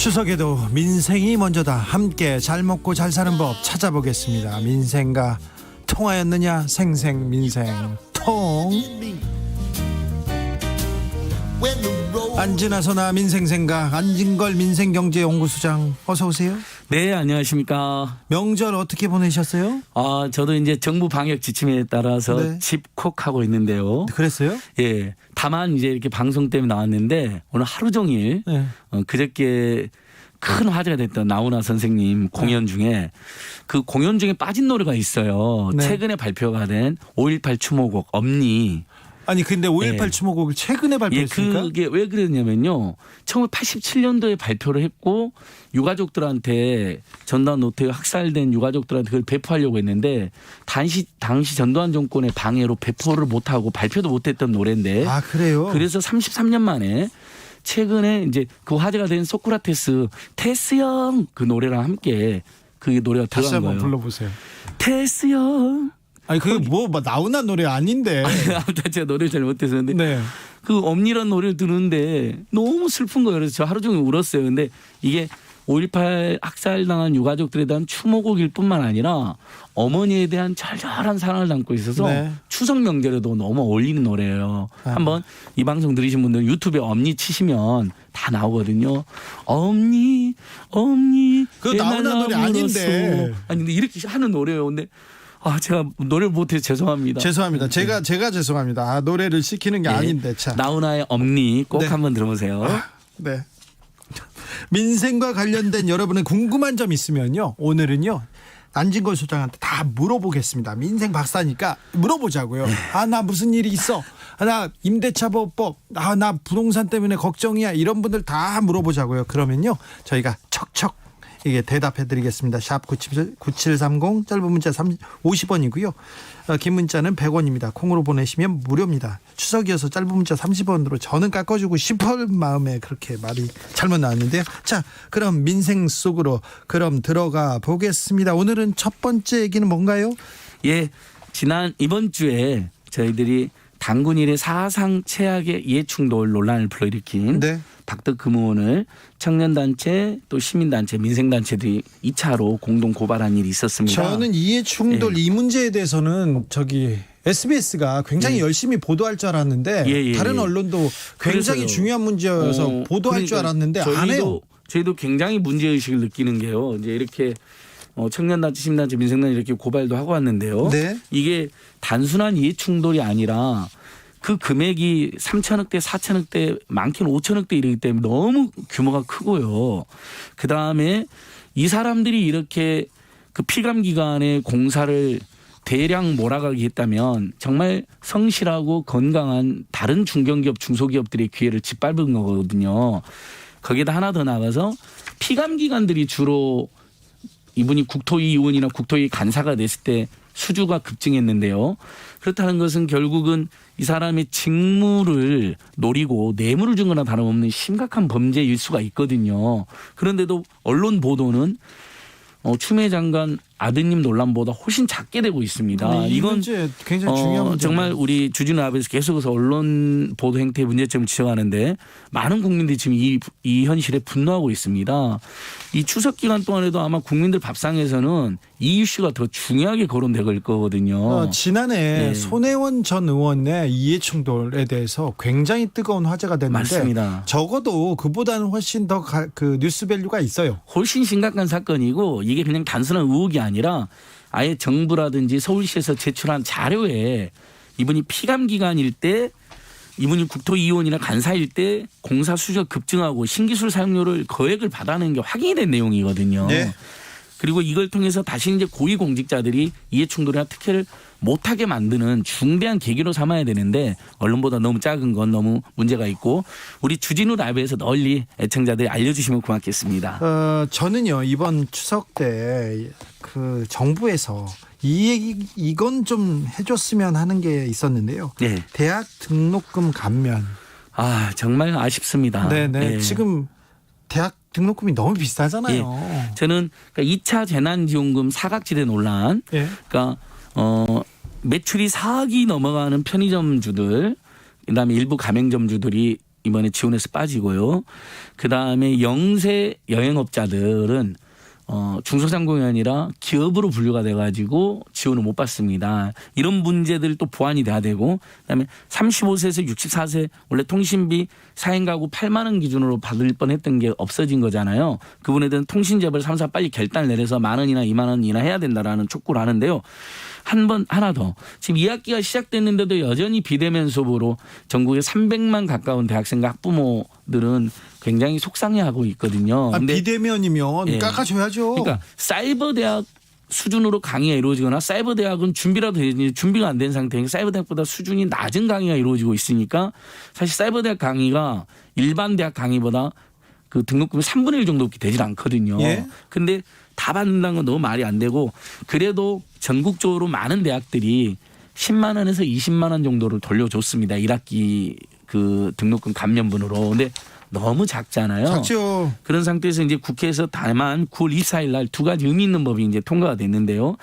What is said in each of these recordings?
추석에도 민생이 먼저다. 함께 잘 먹고 잘 사는 법 찾아보겠습니다. 민생과 통하였느냐? 생생민생 통. 안진아소나 민생생각 안진걸 민생경제연구소장 어서 오세요. 네, 안녕하십니까. 명절 어떻게 보내셨어요? 저도 이제 정부 방역 지침에 따라서 네. 집콕하고 있는데요. 그랬어요? 예. 다만 이제 이렇게 방송 때문에 나왔는데 오늘 하루 종일 네. 그저께 큰 화제가 됐던 나훈아 선생님 공연 중에 그 공연 중에 빠진 노래가 있어요. 네. 최근에 발표가 된 5.18 추모곡 엄니. 아니 근데 5.18 예. 추모곡을 최근에 예, 발표했습니까? 그게 왜 그랬냐면요. 1987년도에 발표를 했고 유가족들한테 전두환 노태우 학살된 유가족들한테 그걸 배포하려고 했는데 당시 전두환 정권의 방해로 배포를 못하고 발표도 못했던 노래인데 아 그래요? 그래서 33년 만에 최근에 이제 그 화제가 된 소크라테스 테스 형 그 노래랑 함께 그 노래가 다시 들어간 한번 거예요. 불러보세요. 테스 형. 아니 그게 뭐 나훈아 노래 아닌데. 아무튼 제가 노래를 잘 못해서 근데 네. 그 엄니란 노래를 들었는데 너무 슬픈 거예요. 그래서 저 하루 종일 울었어요. 근데 이게 5.18 학살당한 유가족들에 대한 추모곡일 뿐만 아니라 어머니에 대한 절절한 사랑을 담고 있어서 네. 추석 명절에도 너무 어울리는 노래예요. 아. 한번 이 방송 들으신 분들 유튜브에 엄니 치시면 다 나오거든요. 엄니 그거 나훈아 노래 아닌데. 아니 근데 이렇게 하는 노래예요. 근데 제가 노래를 못해서 죄송합니다. 죄송합니다. 제가 죄송합니다. 노래를 시키는 게 네. 아닌데 참. 나훈아의 엄니 꼭 네. 한번 들어보세요. 네. 민생과 관련된 여러분의 궁금한 점 있으면요. 오늘은요. 안진걸 소장한테 다 물어보겠습니다. 민생 박사니까 물어보자고요. 나 무슨 일이 있어. 나 임대차 보호법. 나 부동산 때문에 걱정이야. 이런 분들 다 물어보자고요. 그러면요. 저희가 척척 이게 대답해 드리겠습니다. 샵 9730 짧은 문자 50원이고요. 긴 문자는 100원입니다. 콩으로 보내시면 무료입니다. 추석이어서 짧은 문자 30원으로 저는 깎아주고 싶을 마음에 그렇게 말이 잘못 나왔는데요. 자, 그럼 민생 속으로 그럼 들어가 보겠습니다. 오늘은 첫 번째 얘기는 뭔가요? 예, 이번 주에 저희들이 당군일의 사상 최악의 이해충돌 논란을 불러일으킨 네. 박덕금호원을 청년단체 또 시민단체 민생단체들이 2차로 공동 고발한 일이 있었습니다. 저는 이해충돌 이 문제에 대해서는 SBS가 굉장히 예. 열심히 보도할 줄 알았는데 다른 언론도 굉장히 그래서요. 중요한 문제여서 보도할 줄 알았는데 안 해요. 저희도 굉장히 문제의식을 느끼는 게요. 이제 이렇게 청년단체, 시민단체, 민생단체 이렇게 고발도 하고 왔는데요. 네. 이게 단순한 이해충돌이 아니라 그 금액이 3천억대, 4천억대, 많게는 5천억대 이르기 때문에 너무 규모가 크고요. 그다음에 이 사람들이 이렇게 그 피감기관의 공사를 대량 몰아가게 했다면 정말 성실하고 건강한 다른 중견기업, 중소기업들의 기회를 짓밟은 거거든요. 거기에다 하나 더 나가서 피감기관들이 주로 이분이 국토위 의원이나 국토위 간사가 됐을 때 수주가 급증했는데요. 그렇다는 것은 결국은 이 사람의 직무를 노리고 뇌물을 준 거나 다름없는 심각한 범죄일 수가 있거든요. 그런데도 언론 보도는 추미애 장관 아드님 논란보다 훨씬 작게 되고 있습니다. 이건 문제 굉장히 중요한 문제. 정말 우리 주진우 앞에서 계속해서 언론 보도 행태의 문제점을 지적하는데 많은 국민들이 지금 이 현실에 분노하고 있습니다. 이 추석 기간 동안에도 아마 국민들 밥상에서는 이 이슈가 더 중요하게 거론될 거거든요. 지난해 네. 손혜원 전 의원의 이해충돌에 대해서 굉장히 뜨거운 화제가 됐는데 맞습니다. 적어도 그보다는 훨씬 더 그 뉴스밸류가 있어요. 훨씬 심각한 사건이고 이게 그냥 단순한 의혹이 아니라 아예 정부라든지 서울시에서 제출한 자료에 이분이 피감기관일 때 이분이 국토위원이나 간사일 때 공사 수주가 급증하고 신기술 사용료를 거액을 받아내는 게 확인이 된 내용이거든요. 네. 그리고 이걸 통해서 다시 이제 고위공직자들이 이해충돌이나 특혜를 못하게 만드는 중대한 계기로 삼아야 되는데 언론보다 너무 작은 건 너무 문제가 있고 우리 주진우 라이브에서 널리 애청자들이 알려주시면 고맙겠습니다. 저는요 이번 추석 때 그 정부에서 이건 좀 해줬으면 하는 게 있었는데요. 네. 대학 등록금 감면. 정말 아쉽습니다. 네네. 네. 지금 대학 등록금이 너무 비싸잖아요. 저는 그러니까 2차 재난지원금 사각지대 논란. 예. 그러니까 매출이 4억이 넘어가는 편의점주들, 그다음에 일부 가맹점주들이 이번에 지원에서 빠지고요. 그다음에 영세 여행업자들은 중소상공이 아니라 기업으로 분류가 돼가지고 지원을 못 받습니다. 이런 문제들 또 보완이 돼야 되고, 그다음에 35세에서 64세 원래 통신비 4인 가구 8만 원 기준으로 받을 뻔했던 게 없어진 거잖아요. 그분에들은 통신재벌 3사 빨리 결단을 내려서 10,000원이나 20,000원이나 해야 된다라는 촉구를 하는데요. 하나 더. 지금 2학기가 시작됐는데도 여전히 비대면 수업으로 전국에 300만 가까운 대학생과 학부모들은 굉장히 속상해하고 있거든요. 근데 비대면이면 예. 깎아줘야죠. 그러니까 사이버 대학 수준으로 강의가 이루어지거나 사이버 대학은 준비라도 되지 준비가 안 된 상태니까 사이버 대학보다 수준이 낮은 강의가 이루어지고 있으니까 사실 사이버 대학 강의가 일반 대학 강의보다 그 등록금이 3분의 1 정도밖에 되질 않거든요. 예. 근데 다 받는다는 건 너무 말이 안 되고, 그래도 전국적으로 많은 대학들이 10만 원에서 20만 원 정도를 돌려줬습니다. 1학기 그 등록금 감면분으로. 근데 너무 작잖아요. 작죠. 그런 상태에서 이제 국회에서 다만 9월 24일 날 두 가지 의미 있는 법이 이제 통과가 됐는데요.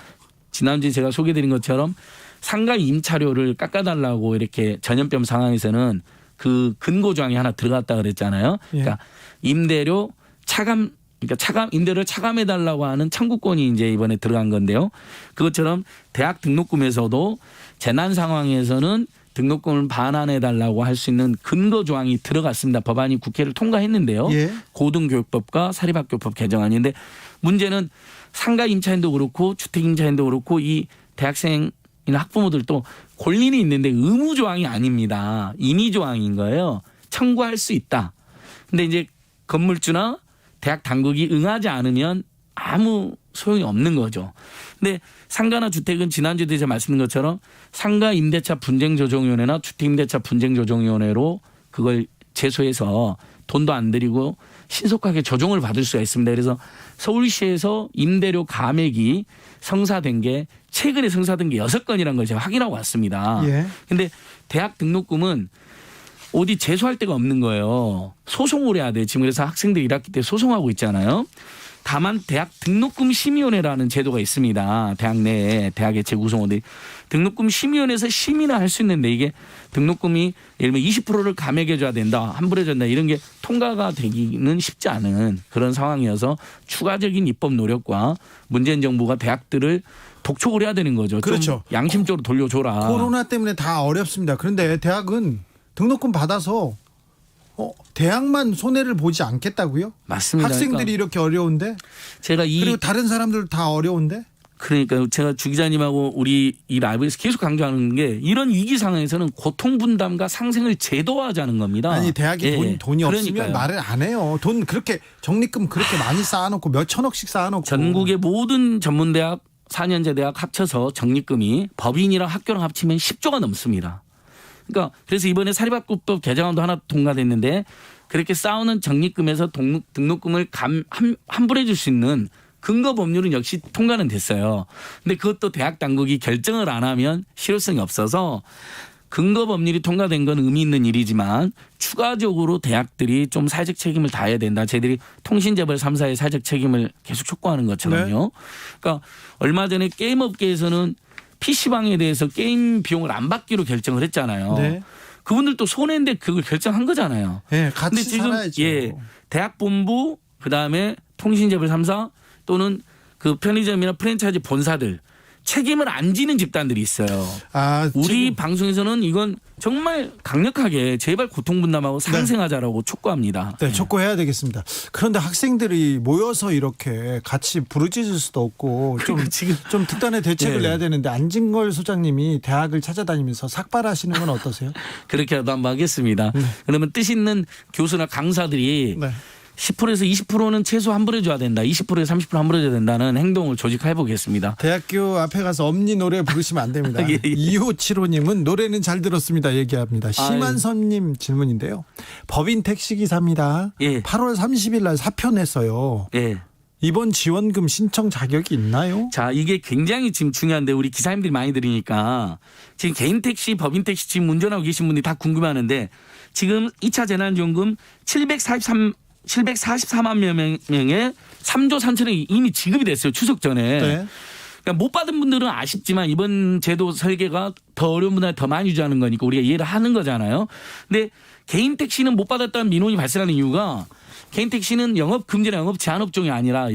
지난주에 제가 소개드린 것처럼 상가 임차료를 깎아달라고 이렇게 전염병 상황에서는 그 근거 조항이 하나 들어갔다 그랬잖아요. 예. 그러니까 임대료 임대료를 차감해달라고 하는 청구권이 이제 이번에 들어간 건데요. 그것처럼 대학 등록금에서도 재난 상황에서는 등록금을 반환해달라고 할 수 있는 근거 조항이 들어갔습니다. 법안이 국회를 통과했는데요. 예. 고등교육법과 사립학교법 개정안인데, 문제는 상가 임차인도 그렇고 주택 임차인도 그렇고 이 대학생이나 학부모들도 권리는 있는데 의무 조항이 아닙니다. 임의 조항인 거예요. 청구할 수 있다. 근데 이제 건물주나 대학 당국이 응하지 않으면 아무 소용이 없는 거죠. 근데 상가나 주택은 지난주에도 제가 말씀드린 것처럼 상가 임대차 분쟁조정위원회나 주택 임대차 분쟁조정위원회로 그걸 제소해서 돈도 안 들이고 신속하게 조정을 받을 수가 있습니다. 그래서 서울시에서 임대료 감액이 성사된 게 최근에 성사된 게 6건이라는 걸 제가 확인하고 왔습니다. 그런데 예. 대학 등록금은 어디 제소할 데가 없는 거예요. 소송을 해야 돼요. 지금 그래서 학생들이 1학기 때 소송하고 있잖아요. 다만 대학 등록금 심의위원회라는 제도가 있습니다. 대학 내에 대학의 재구성원들이 등록금 심의위원회에서 심의를 할 수 있는데, 이게 등록금이 예를 들면 20%를 감액해 줘야 된다, 환불해 줘야 된다, 이런 게 통과가 되기는 쉽지 않은 그런 상황이어서 추가적인 입법 노력과 문재인 정부가 대학들을 독촉을 해야 되는 거죠. 그렇죠. 좀 양심적으로 돌려줘라. 코로나 때문에 다 어렵습니다. 그런데 대학은 등록금 받아서 대학만 손해를 보지 않겠다고요? 맞습니다. 학생들이 이렇게 어려운데, 제가 그리고 다른 사람들 다 어려운데. 그러니까 제가 주 기자님하고 우리 이 라이브에서 계속 강조하는 게, 이런 위기 상황에서는 고통 분담과 상생을 제도화하자는 겁니다. 아니 대학이 예. 돈이 없으면 그러니까요. 말을 안 해요. 돈 그렇게 적립금 그렇게 많이 쌓아놓고 몇 천억씩 쌓아놓고. 전국의 모든 전문대학 4년제 대학 합쳐서 적립금이 법인이랑 학교랑 합치면 10조가 넘습니다. 그러니까 그래서 이번에 사립학교법 개정안도 하나 통과됐는데, 그렇게 쌓아오는 적립금에서 등록금을 환불해 줄 수 있는 근거 법률은 역시 통과는 됐어요. 근데 그것도 대학 당국이 결정을 안 하면 실효성이 없어서 근거 법률이 통과된 건 의미 있는 일이지만 추가적으로 대학들이 좀 사회적 책임을 다해야 된다. 저희들이 통신재벌 3사의 사회적 책임을 계속 촉구하는 것처럼요. 네. 그러니까 얼마 전에 게임업계에서는 PC방에 대해서 게임 비용을 안 받기로 결정을 했잖아요. 네. 그분들도 손해인데 그걸 결정한 거잖아요. 네, 같이 근데 지금 살아야죠. 대학 본부, 그다음에 통신재벌 3사 또는 그 편의점이나 프랜차이즈 본사들 책임을 안 지는 집단들이 있어요. 우리 지금 방송에서는 이건 정말 강력하게 제발 고통 분담하고 상생하자라고 촉구합니다. 네, 촉구해야 되겠습니다. 그런데 학생들이 모여서 이렇게 같이 부르짖을 수도 없고 좀 특단의 대책을 내야 되는데, 안진걸 소장님이 대학을 찾아다니면서 삭발하시는 건 어떠세요? 그렇게라도 한번 하겠습니다. 그러면 뜻 있는 교수나 강사들이 네. 10%에서 20%는 최소 환불해 줘야 된다. 20%에서 30% 환불해 줘야 된다는 행동을 조직해 보겠습니다. 대학교 앞에 가서 엄니 노래 부르시면 안 됩니다. 예. 2575님은 노래는 잘 들었습니다 얘기합니다. 심한선님 질문인데요. 법인 택시기사입니다. 예. 8월 30일 날 사표 냈어요. 예. 이번 지원금 신청 자격이 있나요? 자, 이게 굉장히 지금 중요한데 우리 기사님들이 많이 들으니까 지금 개인 택시, 법인 택시 지금 운전하고 계신 분들이 다 궁금해하는데, 지금 2차 재난지원금 744만 명에 3조 3천억이 이미 지급이 됐어요. 추석 전에. 네. 그러니까 못 받은 분들은 아쉽지만 이번 제도 설계가 더 어려운 분들 더 많이 주자는 거니까 우리가 이해를 하는 거잖아요. 근데 개인 택시는 못 받았다는 민원이 발생하는 이유가 개인 택시는 영업 금지나 영업 제한 업종이 아니라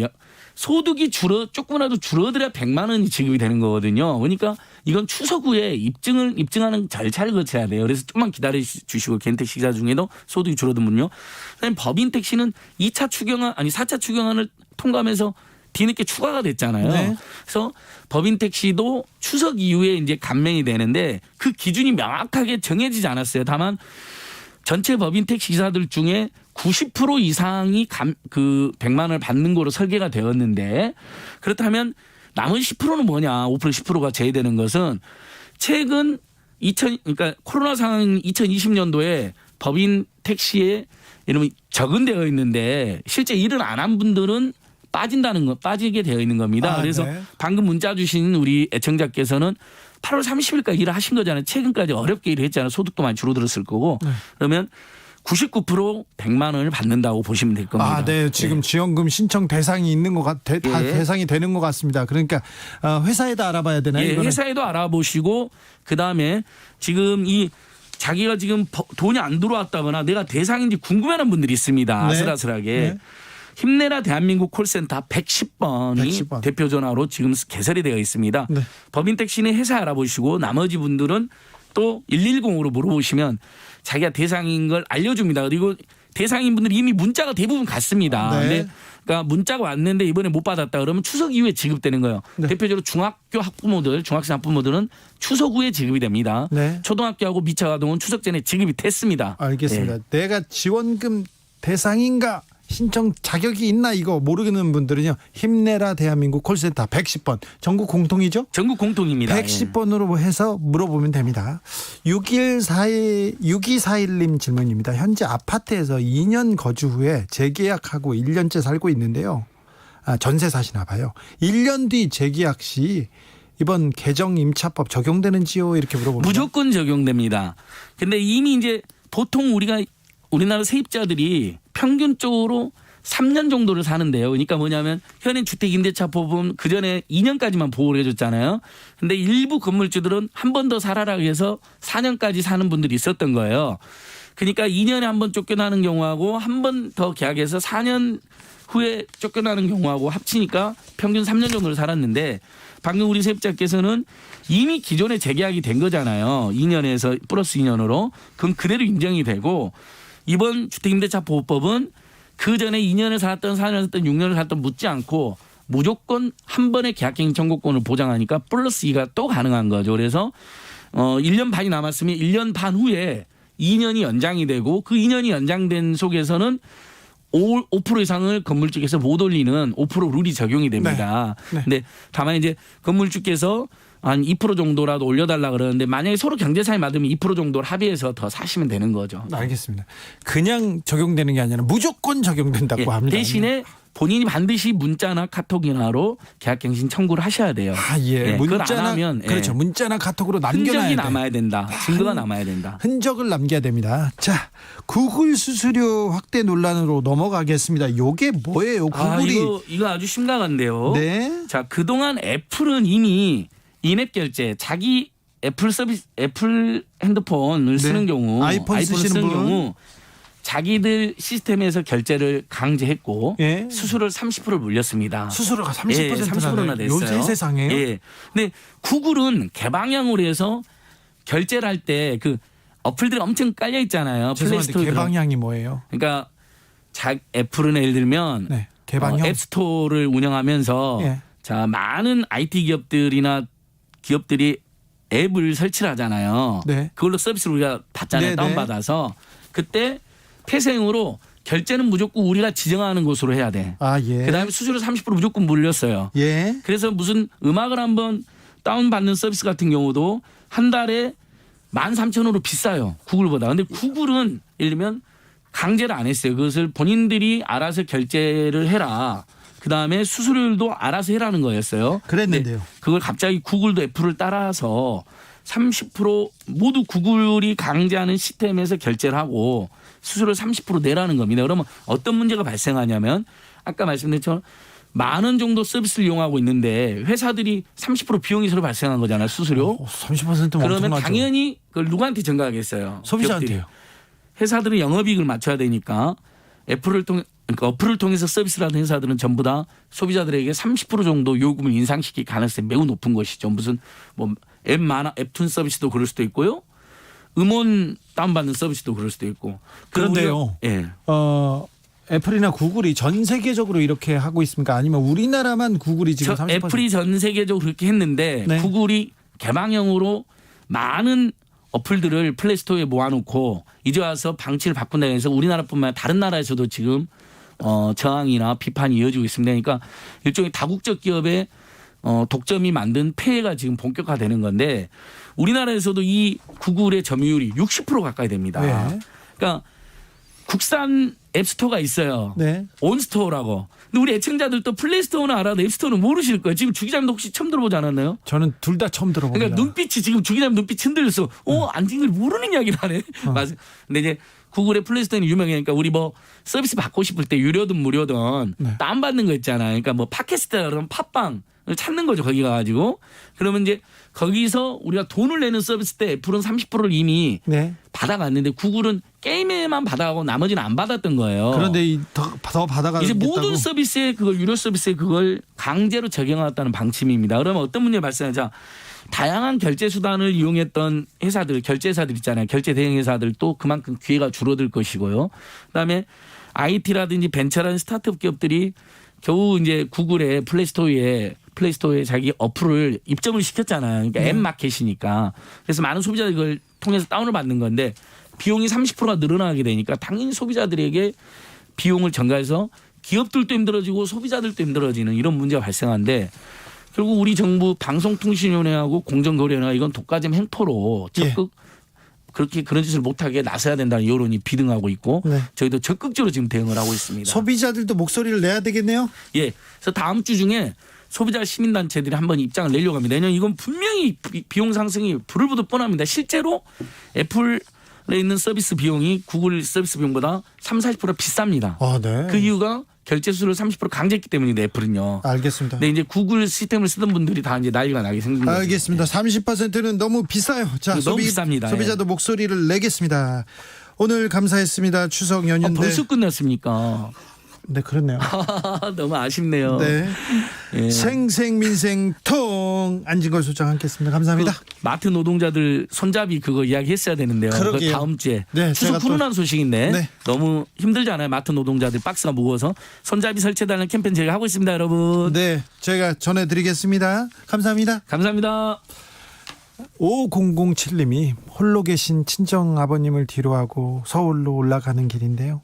소득이 조금이라도 줄어들어야 100만 원이 지급이 되는 거거든요. 그러니까 이건 추석 후에 입증하는 절차를 거쳐야 돼요. 그래서 조금만 기다려 주시고 개인 택시기사 중에도 소득이 줄어든 분요. 그다음에 법인 택시는 4차 추경안을 통과하면서 뒤늦게 추가가 됐잖아요. 네. 그래서 법인 택시도 추석 이후에 이제 감면이 되는데 그 기준이 명확하게 정해지지 않았어요. 다만 전체 법인 택시 기사들 중에 90% 이상이 그 100만 원을 받는 거로 설계가 되었는데 그렇다면 나머지 10%는 뭐냐? 5% 10%가 제외되는 것은 최근 그러니까 코로나 상황 2020년도에 법인 택시에 이러면 적은되어 있는데 실제 일을 안 한 분들은 빠지게 되어 있는 겁니다. 그래서 네. 방금 문자 주신 우리 애청자께서는 8월 30일까지 일을 하신 거잖아요. 최근까지 어렵게 일을 했잖아요. 소득도 많이 줄어들었을 거고. 네. 그러면 99% 100만 원을 받는다고 보시면 될 겁니다. 아, 네. 지금 지원금 신청 대상이 있는 다 대상이 되는 것 같습니다. 그러니까 회사에다 알아봐야 되나요? 예, 회사에도 알아보시고 그다음에 지금 자기가 지금 돈이 안 들어왔다거나 내가 대상인지 궁금해하는 분들이 있습니다. 네. 아슬아슬하게. 네. 힘내라 대한민국 콜센터 110번이 110번. 대표 전화로 지금 개설이 되어 있습니다. 네. 법인 택시는 회사 알아보시고 나머지 분들은 또 110으로 물어보시면 자기가 대상인 걸 알려줍니다. 그리고 대상인 분들이 이미 문자가 대부분 갔습니다. 네. 근데 그러니까 문자가 왔는데 이번에 못 받았다 그러면 추석 이후에 지급되는 거예요. 네. 대표적으로 중학교 중학생 학부모들은 추석 후에 지급이 됩니다. 네. 초등학교하고 미처아동은 추석 전에 지급이 됐습니다. 알겠습니다. 예. 내가 지원금 대상인가 신청 자격이 있나 이거 모르겠는 분들은요. 힘내라 대한민국 콜센터 110번 전국 공통이죠? 전국 공통입니다. 110번으로 해서 물어보면 됩니다. 6241님 질문입니다. 현재 아파트에서 2년 거주 후에 재계약하고 1년째 살고 있는데요. 전세 사시나 봐요. 1년 뒤 재계약 시 이번 개정 임차법 적용되는지요? 이렇게 물어봅니다. 무조건 적용됩니다. 근데 이미 이제 보통 우리나라 세입자들이 평균적으로 3년 정도를 사는데요. 그러니까 뭐냐면 현행 주택임대차법은 그전에 2년까지만 보호를 해줬잖아요. 근데 일부 건물주들은 한 번 더 살아라 해서 4년까지 사는 분들이 있었던 거예요. 그러니까 2년에 한 번 쫓겨나는 경우하고 한 번 더 계약해서 4년 후에 쫓겨나는 경우하고 합치니까 평균 3년 정도를 살았는데 방금 우리 세입자께서는 이미 기존에 재계약이 된 거잖아요. 2년에서 플러스 2년으로. 그건 그대로 인정이 되고 이번 주택임대차 보호법은 그 전에 2년을 살았던 4년을 살았던 6년을 살았던 묻지 않고 무조건 한 번의 계약갱신 청구권을 보장하니까 플러스 2가 또 가능한 거죠. 그래서 1년 반이 남았으면 1년 반 후에 2년이 연장이 되고 그 2년이 연장된 속에서는 5% 이상을 건물주께서 못 올리는 5% 룰이 적용이 됩니다. 네. 네. 근데 다만 이제 건물주께서 한 2% 정도라도 올려달라 그러는데 만약에 서로 경제상이 맞으면 2% 정도를 합의해서 더 사시면 되는 거죠. 알겠습니다. 그냥 적용되는 게 아니라 무조건 적용된다고 예, 합니다. 대신에 본인이 반드시 문자나 카톡이나로 계약갱신 청구를 하셔야 돼요. 예. 그걸 안 문자나 하면 그렇죠. 문자나 카톡으로 흔적이 남겨놔야 돼. 남아야 된다. 증거가 남아야 된다. 흔적을 남겨야 됩니다. 자, 구글 수수료 확대 논란으로 넘어가겠습니다. 요게 뭐예요? 구글이 이거 아주 심각한데요. 네. 자, 그동안 애플은 이미 인앱 결제 자기 애플 핸드폰을 쓰는 경우 아이폰 쓰시는 분. 경우 자기들 시스템에서 결제를 강제했고 예. 수수료를 30% 물렸습니다. 수수료가 예, 30%나 30%나 됐어요. 요새 세상에요? 예. 근데 구글은 개방형으로 해서 결제를 할 때 그 어플들이 엄청 깔려 있잖아요. 죄송한데 플레이스토어 개방향이 뭐예요? 그러니까 애플은 예를 들면 네. 개방형. 앱스토어를 운영하면서 예. 자 많은 IT 기업들이 앱을 설치를 하잖아요. 네. 그걸로 서비스를 우리가 받잖아요. 네, 다운받아서. 그때 폐쇄형으로 결제는 무조건 우리가 지정하는 곳으로 해야 돼. 아, 예. 그다음에 수수료 30% 무조건 물렸어요. 예. 그래서 무슨 음악을 한번 다운받는 서비스 같은 경우도 한 달에 13,000원으로 비싸요. 구글보다. 근데 구글은 예를 들면 강제를 안 했어요. 그것을 본인들이 알아서 결제를 해라. 그다음에 수수료도 알아서 해라는 거였어요. 그랬는데요. 그걸 갑자기 구글도 애플을 따라서 30% 모두 구글이 강제하는 시스템에서 결제를 하고 수수료를 30% 내라는 겁니다. 그러면 어떤 문제가 발생하냐면 아까 말씀드린 것처럼 만 원 정도 서비스를 이용하고 있는데 회사들이 30% 비용이 서로 발생한 거잖아요. 수수료. 30%면 그러면 엄청나죠. 당연히 그걸 누구한테 전가하겠어요? 소비자한테요. 기업들이. 회사들은 영업이익을 맞춰야 되니까 그러니까 어플을 통해서 서비스를 하는 회사들은 전부 다 소비자들에게 30% 정도 요금을 인상시킬 가능성이 매우 높은 것이죠. 무슨 뭐 앱툰 서비스도 그럴 수도 있고요. 음원 다운받는 서비스도 그럴 수도 있고. 그런데요. 예. 애플이나 구글이 전 세계적으로 이렇게 하고 있습니까? 아니면 우리나라만 구글이 지금 30%? 애플이 전 세계적으로 그렇게 했는데 네. 구글이 개방형으로 많은 어플들을 플레이스토어에 모아놓고 이제 와서 방치를 바꾼다고 해서 우리나라뿐만 아니라 다른 나라에서도 지금 저항이나 비판이 이어지고 있습니다. 그러니까 일종의 다국적 기업의 독점이 만든 폐해가 지금 본격화되는 건데 우리나라에서도 이 구글의 점유율이 60% 가까이 됩니다. 네. 그러니까 국산 앱스토어가 있어요. 네. 온스토어라고. 근데 우리 애청자들도 플레이스토어는 알아도 앱스토어는 모르실 거예요. 지금 주 기자님도 혹시 처음 들어보지 않았나요? 저는 둘 다 처음 들어봅니다. 그러니까 눈빛이 지금 주 기자님 눈빛 흔들렸어. 안진걸 모르는 이야기를 하네. 맞아. 근데 이제 구글의 플레이스토어는 유명하니까 우리 뭐 서비스 받고 싶을 때 유료든 무료든 네. 다운받는 거 있잖아요. 그러니까 뭐 팟캐스트라 그러면 팟빵을 찾는 거죠. 거기 가가지고. 그러면 이제 거기서 우리가 돈을 내는 서비스 때 애플은 30%를 이미 네. 받아갔는데 구글은 게임에만 받아가고 나머지는 안 받았던 거예요. 그런데 더 받아가겠다고. 이제 모든 서비스에 그걸 유료 서비스에 그걸 강제로 적용하겠다는 방침입니다. 그러면 어떤 문제가 발생하자 다양한 결제 수단을 이용했던 회사들, 결제사들 있잖아요. 결제 대행 회사들도 그만큼 기회가 줄어들 것이고요. 그다음에 IT라든지 벤처라는 스타트업 기업들이 겨우 이제 구글의 플레이스토어에 자기 어플을 입점을 시켰잖아요. 그러니까 앱 마켓이니까. 그래서 많은 소비자들이 그걸 통해서 다운을 받는 건데 비용이 30%가 늘어나게 되니까 당연히 소비자들에게 비용을 전가해서 기업들도 힘들어지고 소비자들도 힘들어지는 이런 문제가 발생하는데 결국 우리 정부 방송통신위원회하고 공정거래위원회가 이건 독과점 행포로 적극 그렇게 그런 짓을 못하게 나서야 된다는 여론이 비등하고 있고 네. 저희도 적극적으로 지금 대응을 하고 있습니다. 소비자들도 목소리를 내야 되겠네요. 예. 그래서 다음 주 중에 소비자 시민단체들이 한번 입장을 내려고 합니다. 왜냐하면 이건 분명히 비용 상승이 불을 보듯 뻔합니다. 실제로 애플에 있는 서비스 비용이 구글 서비스 비용보다 30~40% 비쌉니다. 아, 네. 그 이유가 결제 수수료를 30% 강제했기 때문인데 애플은요. 알겠습니다. 근데 이제 구글 시스템을 쓰던 분들이 다 이제 난리가 나게 생긴 거죠. 알겠습니다. 30%는 너무 비싸요. 자, 너무 비쌉니다. 소비자도 목소리를 내겠습니다. 오늘 감사했습니다. 추석 연휴인데. 벌써 끝났습니까? 네, 그렇네요. 너무 아쉽네요. 네. 예. 생생민생통 안진걸 소장 함께했습니다. 감사합니다. 마트 노동자들 손잡이 그거 이야기했어야 되는데요. 그러게요. 그거 다음 주에 네, 제가 추석 또- 훈훈한 소식인데 네. 너무 힘들잖아요. 마트 노동자들 박스가 무거워서 손잡이 설치해달라는 캠페인 저희가 하고 있습니다. 여러분. 네, 제가 전해드리겠습니다. 감사합니다. 감사합니다. 5007님이 홀로 계신 친정 아버님을 뒤로하고 서울로 올라가는 길인데요.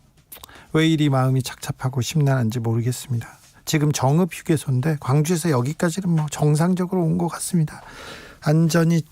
왜 이리 마음이 착잡하고 심란한지 모르겠습니다. 지금 정읍 휴게소인데 광주에서 여기까지는 뭐 정상적으로 온 것 같습니다. 안전히 조심.